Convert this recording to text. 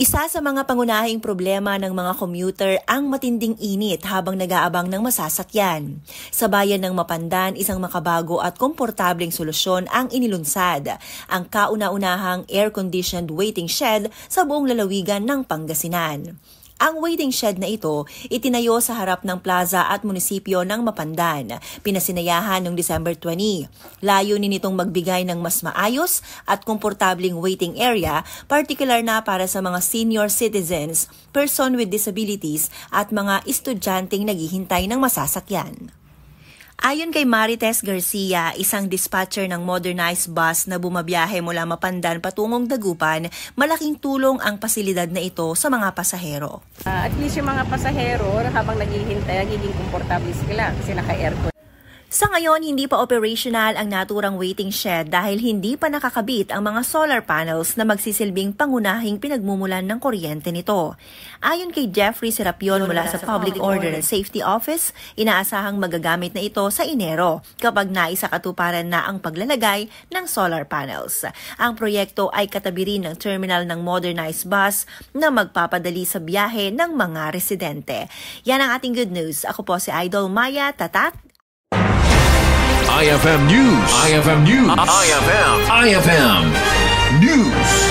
Isa sa mga pangunahing problema ng mga commuter ang matinding init habang nag-aabang ng masasakyan. Sa bayan ng Mapandan, isang makabago at komportableng solusyon ang inilunsad, ang kauna-unahang air-conditioned waiting shed sa buong lalawigan ng Pangasinan. Ang waiting shed na ito itinayo sa harap ng plaza at munisipyo ng Mapandan, pinasinayahan noong December 20. Layunin nitong magbigay ng mas maayos at komportabling waiting area, particular na para sa mga senior citizens, person with disabilities at mga estudyanteng naghihintay ng masasakyan. Ayon kay Marites Garcia, isang dispatcher ng modernized bus na bumabiyahe mula Mapandan patungong Dagupan, malaking tulong ang pasilidad na ito sa mga pasahero. At least yung mga pasahero habang naghihintay, nagiging komportable sila kasi naka-aircon. Sa ngayon, hindi pa operational ang naturang waiting shed dahil hindi pa nakakabit ang mga solar panels na magsisilbing pangunahing pinagmumulan ng kuryente nito. Ayon kay Jeffrey Serapion mula sa Public Order and Safety Office, inaasahang magagamit na ito sa Enero kapag naisakatuparan na ang paglalagay ng solar panels. Ang proyekto ay katabi rin ng terminal ng modernized bus na magpapadali sa biyahe ng mga residente. Yan ang ating good news. Ako po si Idol Maya Tatat. IFM News. IFM News. IFM News.